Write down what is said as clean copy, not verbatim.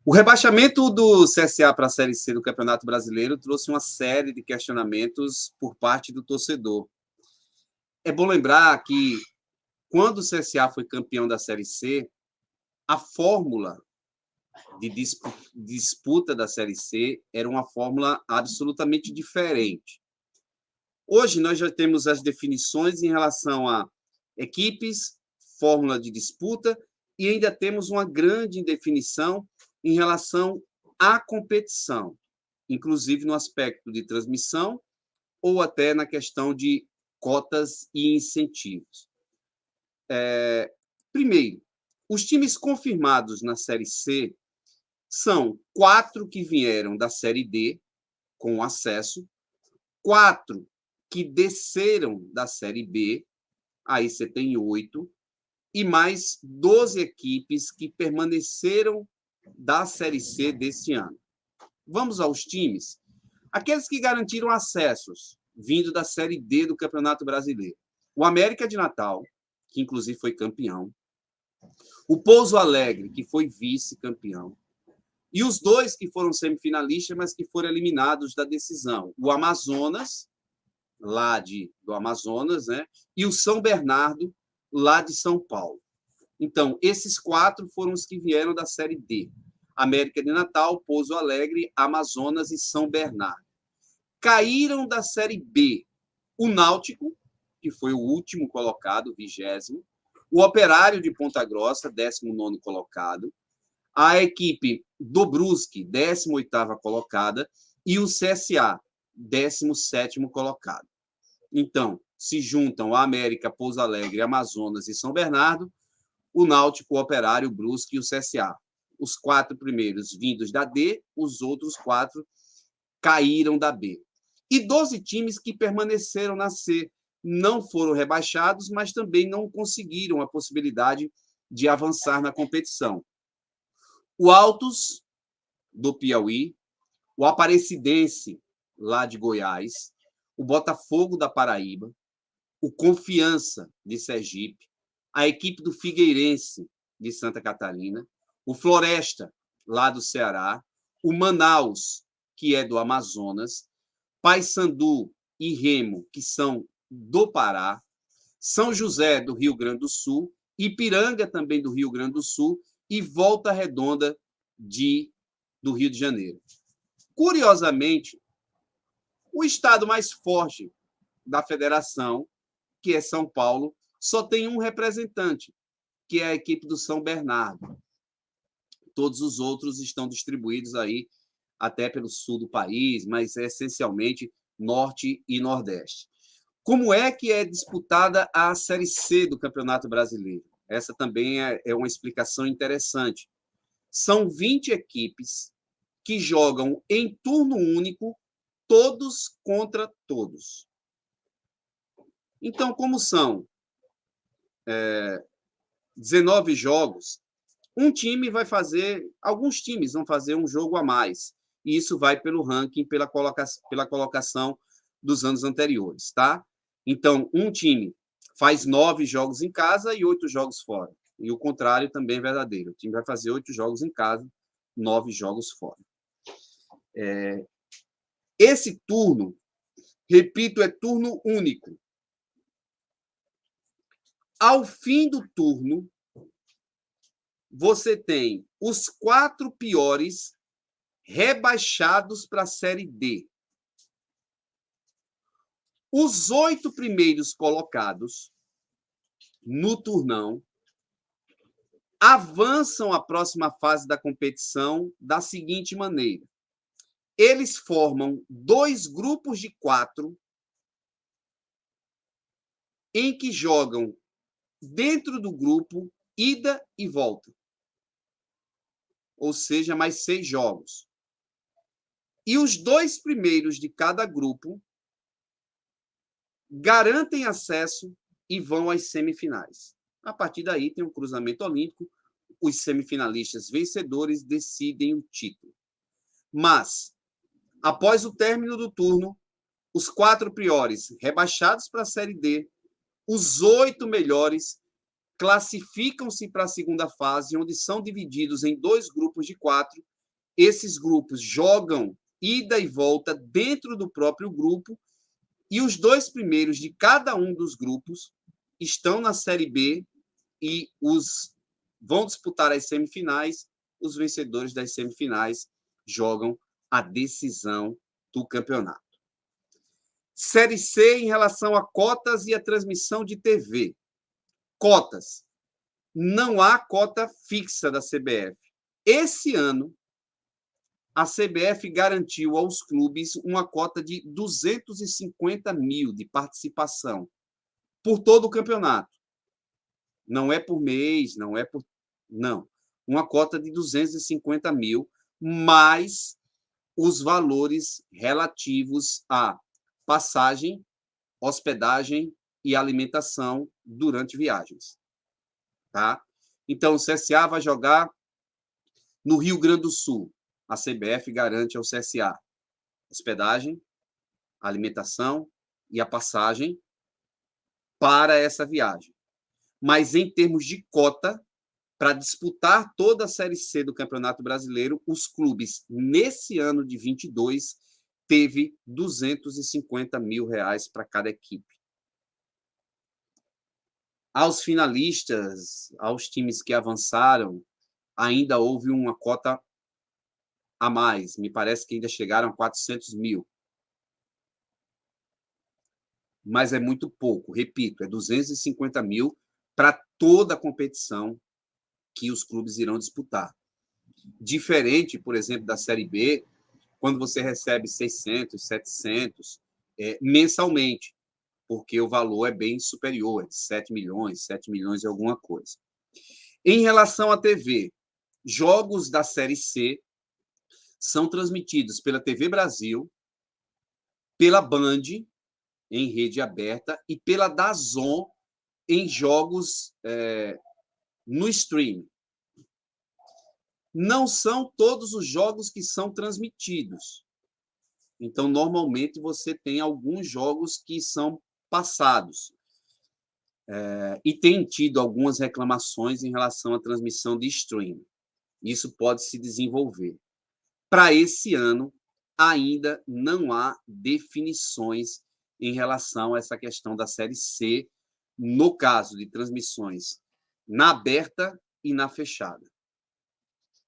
O rebaixamento do CSA para a Série C do Campeonato Brasileiro trouxe uma série de questionamentos por parte do torcedor. É bom lembrar que, quando o CSA foi campeão da Série C, a fórmula de disputa da Série C era uma fórmula absolutamente diferente. Hoje, nós já temos as definições em relação a equipes, fórmula de disputa, e ainda temos uma grande indefinição em relação à competição, inclusive no aspecto de transmissão ou até na questão de cotas e incentivos. Primeiro, os times confirmados na Série C são 4 que vieram da Série D, com acesso, 4 que desceram da Série B, aí você tem 8, e mais 12 equipes que permaneceram da Série C deste ano. Vamos aos times. Aqueles que garantiram acessos, vindo da Série D do Campeonato Brasileiro. O América de Natal, que inclusive foi campeão. O Pouso Alegre, que foi vice-campeão. E os 2 que foram semifinalistas, mas que foram eliminados da decisão. O Amazonas, lá do Amazonas, né? E o São Bernardo, lá de São Paulo. Então, esses 4 foram os que vieram da Série D. América de Natal, Pouso Alegre, Amazonas e São Bernardo. Caíram da Série B o Náutico, que foi o último colocado, 20º. O Operário de Ponta Grossa, 19º colocado. A equipe do Brusque, 18ª colocada. E o CSA, 17º colocado. Então, se juntam a América, Pouso Alegre, Amazonas e São Bernardo, o Náutico, o Operário, o Brusque e o CSA. Os 4 primeiros vindos da D, os outros 4 caíram da B. E 12 times que permaneceram na C. Não foram rebaixados, mas também não conseguiram a possibilidade de avançar na competição. O Altos, do Piauí, o Aparecidense, lá de Goiás, o Botafogo da Paraíba, o Confiança, de Sergipe, a equipe do Figueirense, de Santa Catarina, o Floresta, lá do Ceará, o Manaus, que é do Amazonas, Paysandu e Remo, que são do Pará, São José, do Rio Grande do Sul, Ipiranga, também do Rio Grande do Sul, e Volta Redonda, do Rio de Janeiro. Curiosamente, o estado mais forte da federação, que é São Paulo, só tem um representante, que é a equipe do São Bernardo. Todos os outros estão distribuídos aí até pelo sul do país, mas essencialmente norte e nordeste. Como é que é disputada a Série C do Campeonato Brasileiro? Essa também é uma explicação interessante. São 20 equipes que jogam em turno único, todos contra todos. Então, como são 19 jogos, alguns times vão fazer um jogo a mais. E isso vai pelo ranking, pela colocação dos anos anteriores, tá? Então, um time faz 9 jogos em casa e 8 jogos fora. E o contrário também é verdadeiro. O time vai fazer 8 jogos em casa, 9 jogos fora. Esse turno, repito, é turno único. Ao fim do turno, você tem os 4 piores rebaixados para a Série D. Os 8 primeiros colocados no turnão avançam à próxima fase da competição da seguinte maneira. Eles formam 2 grupos de 4 em que jogam dentro do grupo ida e volta. Ou seja, mais 6 jogos. E os 2 primeiros de cada grupo garantem acesso e vão às semifinais. A partir daí tem um cruzamento olímpico, os semifinalistas vencedores decidem o título. Mas, após o término do turno, os 4 piores rebaixados para a Série D, os 8 melhores classificam-se para a segunda fase, onde são divididos em 2 grupos de 4 esses grupos jogam ida e volta dentro do próprio grupo, e os 2 primeiros de cada um dos grupos estão na Série B e vão disputar as semifinais. Os vencedores das semifinais jogam a decisão do campeonato. Série C, em relação a cotas e a transmissão de TV. Cotas. Não há cota fixa da CBF. Esse ano, a CBF garantiu aos clubes uma cota de 250 mil de participação por todo o campeonato. Não é por mês, não é por... Não. Uma cota de 250 mil, mais os valores relativos a passagem, hospedagem e alimentação durante viagens. Tá? Então, o CSA vai jogar no Rio Grande do Sul. A CBF garante ao CSA hospedagem, alimentação e a passagem para essa viagem. Mas, em termos de cota, para disputar toda a Série C do Campeonato Brasileiro, os clubes, nesse ano de 22, teve 250 mil reais para cada equipe. Aos finalistas, aos times que avançaram, ainda houve uma cota a mais. Me parece que ainda chegaram a 400 mil. Mas é muito pouco. Repito, é 250 mil para toda a competição que os clubes irão disputar. Diferente, por exemplo, da Série B, quando você recebe 600, 700 mensalmente, porque o valor é bem superior, é de 7 milhões e alguma coisa. Em relação à TV, jogos da Série C são transmitidos pela TV Brasil, pela Band, em rede aberta, e pela DAZN, em jogos no streaming. Não são todos os jogos que são transmitidos. Então, normalmente, você tem alguns jogos que são passados. E tem tido algumas reclamações em relação à transmissão de streaming. Isso pode se desenvolver. Para esse ano, ainda não há definições em relação a essa questão da Série C, no caso de transmissões na aberta e na fechada.